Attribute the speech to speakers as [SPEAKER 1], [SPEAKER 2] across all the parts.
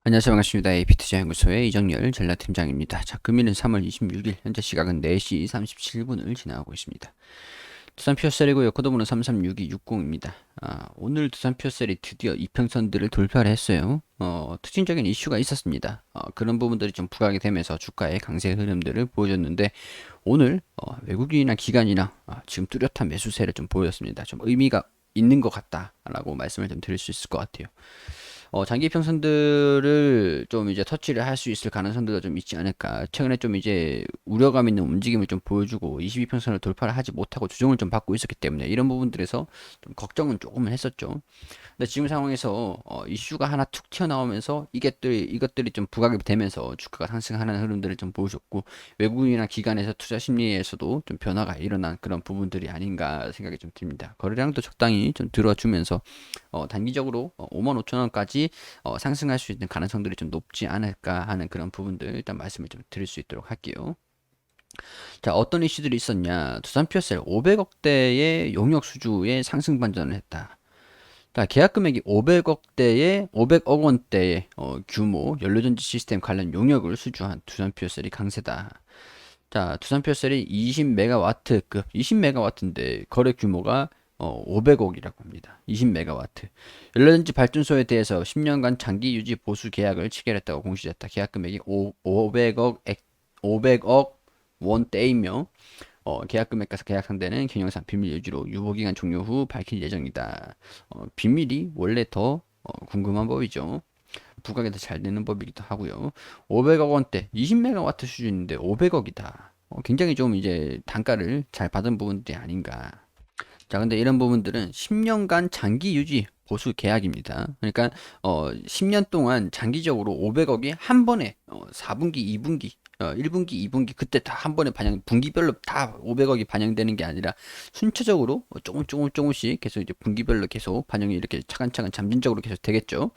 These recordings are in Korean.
[SPEAKER 1] 안녕하세요. 반갑습니다. AP투자연구소의 이정열 전략팀장입니다. 자, 금일은 3월 26일, 현재 시각은 4시 37분을 지나가고 있습니다. 두산 퓨어셀이고요. 코드번호 336260입니다. 오늘 두산 퓨어셀이 드디어 이평선들을 돌파를 했어요. 특징적인 이슈가 있었습니다. 그런 부분들이 좀 부각이 되면서 주가의 강세 흐름들을 보여줬는데, 오늘 외국인이나 기관이나 지금 뚜렷한 매수세를 좀 보였습니다. 좀 의미가 있는 것 같다라고 말씀을 좀 드릴 수 있을 것 같아요. 장기 평선들을 좀 이제 터치를 할 수 있을 가능성도 좀 있지 않을까. 최근에 좀 이제 우려감 있는 움직임을 좀 보여주고 22평선을 돌파를 하지 못하고 조정을 좀 받고 있었기 때문에 이런 부분들에서 좀 걱정은 조금은 했었죠. 근데 지금 상황에서 이슈가 하나 툭 튀어나오면서 이것들이 좀 부각이 되면서 주가가 상승하는 흐름들을 좀 보여줬고 외국인이나 기관에서 투자 심리에서도 좀 변화가 일어난 그런 부분들이 아닌가 생각이 좀 듭니다. 거래량도 적당히 좀 들어주면서 단기적으로 5만 5천 원까지 상승할 수 있는 가능성들이 좀 높지 않을까 하는 그런 부분들 일단 말씀을 좀 드릴 수 있도록 할게요. 자, 어떤 이슈들이 있었냐? 두산 퓨어셀 500억대의 용역 수주의 상승 반전을 했다. 자, 계약 금액이 500억 원대의 규모 연료전지 시스템 관련 용역을 수주한 두산 퓨어셀이 강세다. 자, 두산 퓨어셀이 20메가와트급, 20메가와트인데 거래 규모가 500억이라고 합니다. 20메가와트. 연료전지 발전소에 대해서 10년간 장기 유지 보수 계약을 체결했다고 공시됐다. 계약 금액이 500억 원대이며 계약 금액과 계약 상대는 경영상 비밀 유지로 유보기간 종료 후 밝힐 예정이다. 비밀이 원래 더 궁금한 법이죠. 부각이 더 잘 되는 법이기도 하고요. 500억 원대, 20메가와트 수준인데 500억이다. 굉장히 좀 이제 단가를 잘 받은 부분들이 아닌가. 자, 근데 이런 부분들은 10년간 장기 유지 보수 계약입니다. 그러니까 10년 동안 장기적으로 500억이 한 번에 4분기, 2분기, 1분기, 2분기 그때 다 한 번에 반영 분기별로 다 500억이 반영되는 게 아니라 순차적으로 조금씩 계속 이제 분기별로 계속 반영이 이렇게 차근차근 잠진적으로 계속 되겠죠.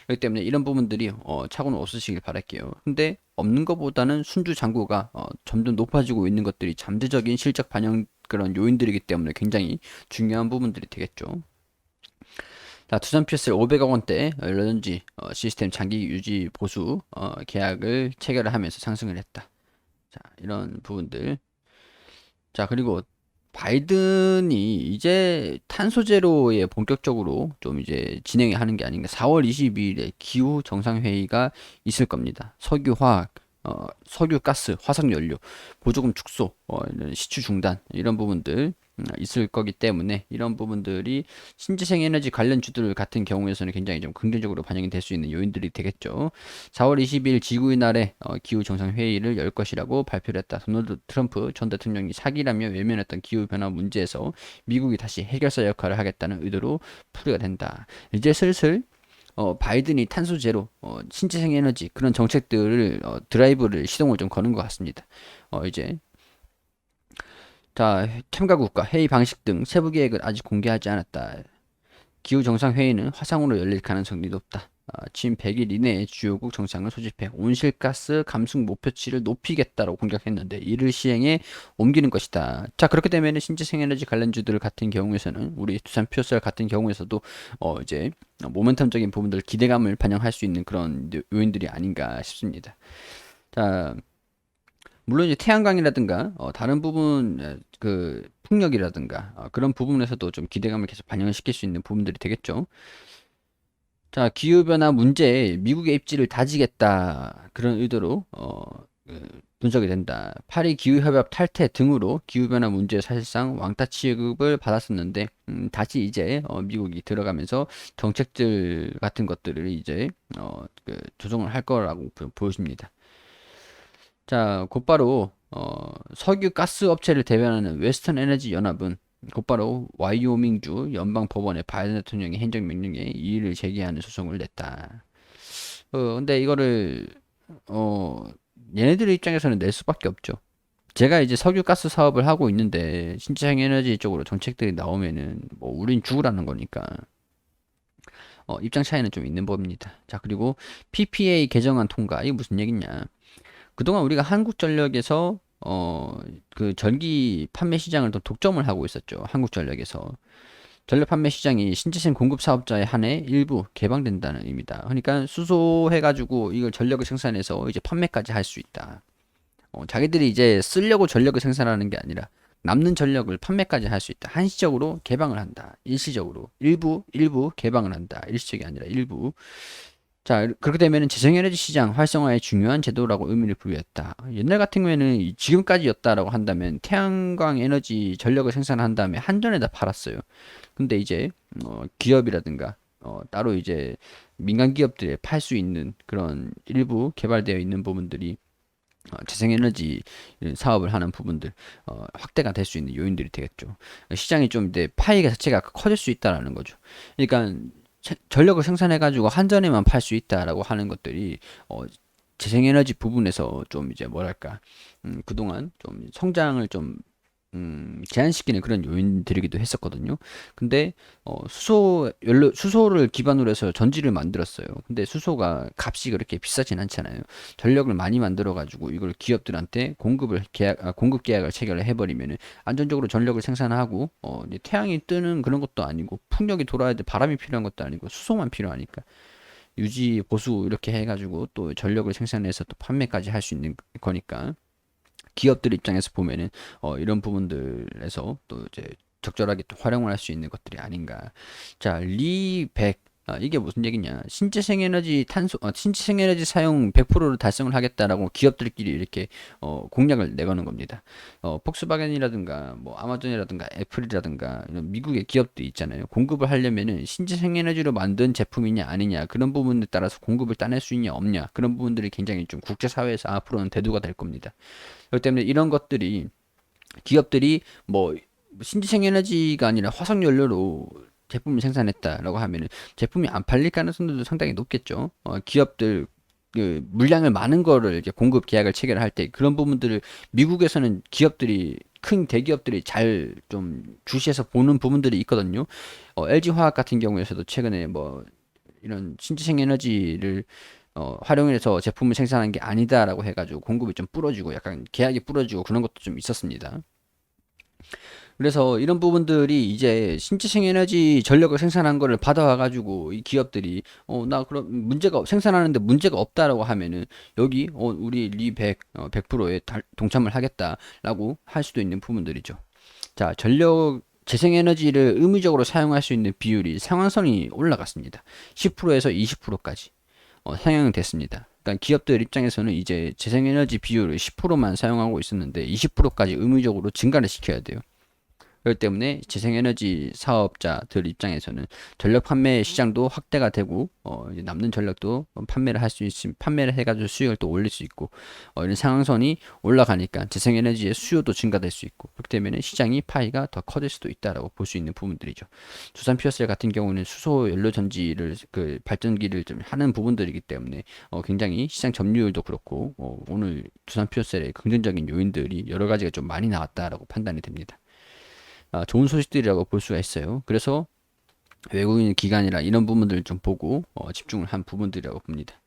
[SPEAKER 1] 그렇기 때문에 이런 부분들이 착오는 없으시길 바랄게요. 근데 없는 것보다는 순주 잔고가 점점 높아지고 있는 것들이 잠재적인 실적 반영 그런 요인들이기 때문에 굉장히 중요한 부분들이 되겠죠. 자, 두산 PS 500억 원대 연료전지 시스템 장기 유지 보수 계약을 체결을 하면서 상승을 했다. 자, 이런 부분들. 자, 그리고 바이든이 이제 탄소 제로에 본격적으로 좀 이제 진행을 하는 게 아닌가. 4월 22일에 기후 정상회의가 있을 겁니다. 석유, 화학, 석유, 가스, 화석 연료, 보조금 축소, 이런 시추 중단 이런 부분들 있을 거기 때문에 이런 부분들이 신재생 에너지 관련 주들 같은 경우에서는 굉장히 좀 긍정적으로 반영이 될 수 있는 요인들이 되겠죠. 4월 20일 지구의 날에 기후 정상 회의를 열 것이라고 발표를 했다. 도널드 트럼프 전 대통령이 사기라며 외면했던 기후 변화 문제에서 미국이 다시 해결사 역할을 하겠다는 의도로 풀이가 된다. 이제 슬슬 바이든이 탄소 제로, 신재생 에너지 그런 정책들을 드라이브를 시동을 좀 거는 것 같습니다. 이제 자, 참가국가 회의 방식 등 세부 계획을 아직 공개하지 않았다. 기후 정상 회의는 화상으로 열릴 가능성이 높다. 진 100일 이내에 주요국 정상을 소집해 온실가스 감축 목표치를 높이겠다고 공약했는데 이를 시행에 옮기는 것이다. 자, 그렇게 되면 신재생에너지 관련주들 같은 경우에서는 우리 두산 퓨어셀 같은 경우에서도 이제 모멘텀적인 부분들 기대감을 반영할 수 있는 그런 요인들이 아닌가 싶습니다. 자, 물론 이제 태양광이라든가 다른 부분 그 풍력이라든가 그런 부분에서도 좀 기대감을 계속 반영을 시킬 수 있는 부분들이 되겠죠. 자, 기후변화 문제에 미국의 입지를 다지겠다. 그런 의도로 분석이 된다. 파리 기후협약 탈퇴 등으로 기후변화 문제 사실상 왕따 취급을 받았었는데 다시 이제 미국이 들어가면서 정책들 같은 것들을 이제 조정을 할 거라고 보여집니다. 자, 곧바로 석유 가스 업체를 대변하는 웨스턴 에너지 연합은 곧바로 와이오밍주 연방 법원에 바이든 대통령의 행정명령에 이의를 제기하는 소송을 냈다. 근데 이거를 얘네들 입장에서는 낼 수밖에 없죠. 제가 이제 석유 가스 사업을 하고 있는데 신재생 에너지 쪽으로 정책들이 나오면은 뭐 우린 죽으라는 거니까 입장 차이는 좀 있는 법입니다. 자, 그리고 PPA 개정안 통과 이게 무슨 얘기냐? 그동안 우리가 한국전력에서 그 전기 판매 시장을 또 독점을 하고 있었죠. 한국전력에서. 전력 판매 시장이 신재생 공급 사업자에 한해 일부 개방된다는 의미다. 그러니까 수소해가지고 이걸 전력을 생산해서 이제 판매까지 할 수 있다. 자기들이 이제 쓰려고 전력을 생산하는 게 아니라 남는 전력을 판매까지 할 수 있다. 한시적으로 개방을 한다. 일시적으로 일부 개방을 한다. 일시적이 아니라 일부. 자, 그렇게 되면은 재생에너지 시장 활성화에 중요한 제도라고 의미를 부여했다. 옛날 같은 경우에는 지금까지였다라고 한다면 태양광 에너지 전력을 생산한 다음에 한전에다 팔았어요. 근데 이제 기업이라든가 따로 이제 민간 기업들에 팔 수 있는 그런 일부 개발되어 있는 부분들이 재생에너지 사업을 하는 부분들 확대가 될 수 있는 요인들이 되겠죠. 시장이 좀 이제 파이 자체가 커질 수 있다라는 거죠. 그러니까 전력을 생산해 가지고 한전에만 팔 수 있다라고 하는 것들이 재생에너지 부분에서 좀 이제 뭐랄까 그동안 좀 성장을 좀 제한시키는 그런 요인들이기도 했었거든요. 근데 수소를 기반으로 해서 전지를 만들었어요. 근데 수소가 값이 그렇게 비싸진 않잖아요. 전력을 많이 만들어 가지고 이걸 기업들한테 공급 계약을 체결을 해버리면은 안전적으로 전력을 생산하고 이제 태양이 뜨는 그런 것도 아니고 풍력이 돌아야 돼 바람이 필요한 것도 아니고 수소만 필요하니까 유지 보수 이렇게 해가지고 또 전력을 생산해서 또 판매까지 할 수 있는 거니까. 기업들 입장에서 보면은 이런 부분들에서 또 이제 적절하게 또 활용을 할 수 있는 것들이 아닌가. 자, 리백 이게 무슨 얘기냐? 신재생에너지 사용 100%를 달성을 하겠다라고 기업들끼리 이렇게 공약을 내거는 겁니다. 폭스바겐이라든가 뭐 아마존이라든가 애플이라든가 이런 미국의 기업들 있잖아요. 공급을 하려면은 신재생에너지로 만든 제품이냐 아니냐 그런 부분에 따라서 공급을 따낼 수 있냐 없냐 그런 부분들이 굉장히 좀 국제사회에서 앞으로는 대두가 될 겁니다. 그렇기 때문에 이런 것들이 기업들이 뭐 신재생 에너지가 아니라 화석 연료로 제품을 생산했다라고 하면은 제품이 안 팔릴 가능성도 상당히 높겠죠. 기업들 그 물량을 많은 거를 이제 공급 계약을 체결할 때 그런 부분들을 미국에서는 큰 대기업들이 잘 좀 주시해서 보는 부분들이 있거든요. LG 화학 같은 경우에서도 최근에 뭐 이런 신재생 에너지를 활용해서 제품을 생산한 게 아니다라고 해가지고 공급이 좀 부러지고 약간 계약이 부러지고 그런 것도 좀 있었습니다. 그래서 이런 부분들이 이제 신재생 에너지 전력을 생산한 거를 받아와가지고 이 기업들이 나 그럼 생산하는데 문제가 없다라고 하면은 여기 우리 리 100%에 동참을 하겠다라고 할 수도 있는 부분들이죠. 자, 재생에너지를 의무적으로 사용할 수 있는 비율이 상한선이 올라갔습니다. 10%에서 20%까지. 상향됐습니다. 그러니까 기업들 입장에서는 이제 재생에너지 비율을 10%만 사용하고 있었는데 20%까지 의무적으로 증가를 시켜야 돼요. 그렇기 때문에 재생에너지 사업자들 입장에서는 전력 판매 시장도 확대가 되고 이제 남는 전력도 판매를 할 수 있으면 판매를 해가지고 수익을 또 올릴 수 있고 이런 상황선이 올라가니까 재생에너지의 수요도 증가될 수 있고 그렇기 때문에 시장이 파이가 더 커질 수도 있다라고 볼 수 있는 부분들이죠. 두산 퓨어셀 같은 경우는 수소 연료 전지를 그 발전기를 좀 하는 부분들이기 때문에 굉장히 시장 점유율도 그렇고 오늘 두산 퓨어셀의 긍정적인 요인들이 여러 가지가 좀 많이 나왔다라고 판단이 됩니다. 좋은 소식들이라고 볼 수가 있어요. 그래서 외국인 기관이라 이런 부분들을 좀 보고 집중을 한 부분들이라고 봅니다.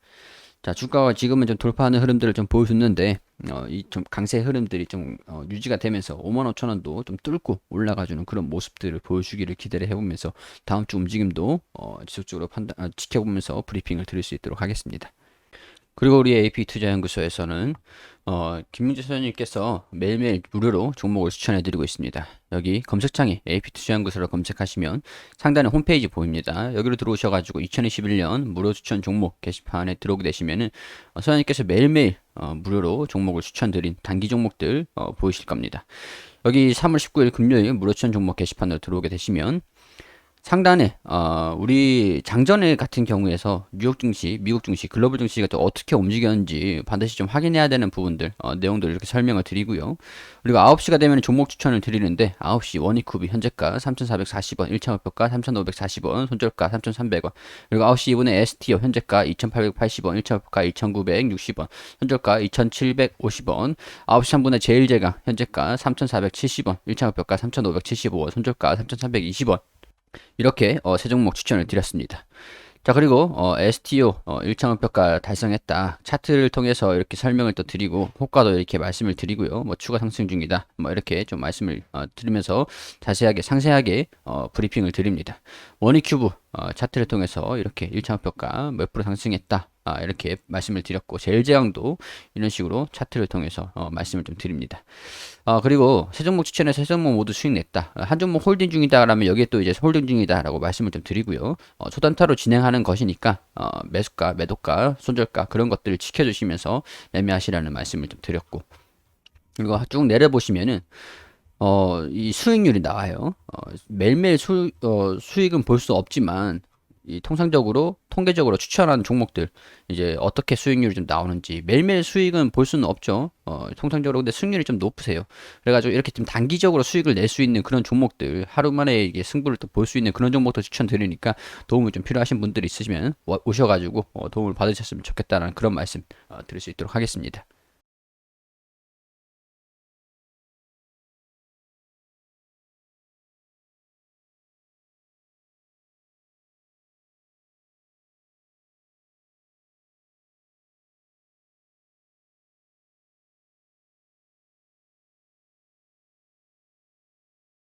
[SPEAKER 1] 자, 주가가 지금은 좀 돌파하는 흐름들을 좀 보여줬는데 이 좀 강세 흐름들이 좀 유지가 되면서 55,000원도 좀 뚫고 올라가주는 그런 모습들을 보여주기를 기대를 해보면서 다음 주 움직임도 지속적으로 지켜보면서 브리핑을 드릴 수 있도록 하겠습니다. 그리고 우리 AP투자연구소에서는 김민재 소장님께서 매일매일 무료로 종목을 추천해드리고 있습니다. 여기 검색창에 AP투자연구소를 검색하시면 상단에 홈페이지 보입니다. 여기로 들어오셔가지고 2021년 무료 추천 종목 게시판에 들어오게 되시면은 소장님께서 매일매일 무료로 종목을 추천드린 단기 종목들 보이실 겁니다. 여기 3월 19일 금요일 무료 추천 종목 게시판으로 들어오게 되시면 상단에 우리 장전일 같은 경우에서 뉴욕 증시, 미국 증시, 글로벌 증시가 또 어떻게 움직였는지 반드시 좀 확인해야 되는 부분들 내용들 이렇게 설명을 드리고요. 그리고 9시가 되면 종목 추천을 드리는데 9시 원익쿠비 현재가 3,440원, 1차 목표가 3,540원, 손절가 3,300원. 그리고 9시 2분에 STO 현재가 2,880원, 1차 목표가 2,960원, 손절가 2,750원. 9시 3분에 제일제강 현재가 3,470원, 1차 목표가 3,575원, 손절가 3,320원. 이렇게 세 종목 추천을 드렸습니다. 자, 그리고 STO 1차 목표가 달성했다. 차트를 통해서 이렇게 설명을 또 드리고 호가도 이렇게 말씀을 드리고요. 뭐 추가 상승 중이다. 뭐 이렇게 좀 말씀을 드리면서 자세하게 상세하게 브리핑을 드립니다. 원익큐브 차트를 통해서 이렇게 1차 목표가 몇 프로 상승했다. 이렇게 말씀을 드렸고 제일제왕도 이런 식으로 차트를 통해서 말씀을 좀 드립니다. 그리고 세 종목 추천해서 세 종목 모두 수익 냈다. 한 종목 홀딩 중이다라면 여기에 또 이제 홀딩 중이다라고 말씀을 좀 드리고요. 초단타로 진행하는 것이니까 매수가, 매도가, 손절가 그런 것들을 지켜주시면서 매매하시라는 말씀을 좀 드렸고 그리고 쭉 내려보시면은 이 수익률이 나와요. 매일매일 수익은 볼 수 없지만 이 통상적으로 통계적으로 추천하는 종목들 이제 어떻게 수익률이 좀 나오는지 매일매일 수익은 볼 수는 없죠. 통상적으로 근데 수익률이 좀 높으세요. 그래가지고 이렇게 좀 단기적으로 수익을 낼 수 있는 그런 종목들 하루 만에 이게 승부를 또 볼 수 있는 그런 종목도 추천드리니까 도움을 좀 필요하신 분들이 있으시면 오셔가지고 도움을 받으셨으면 좋겠다는 그런 말씀 드릴 수 있도록 하겠습니다.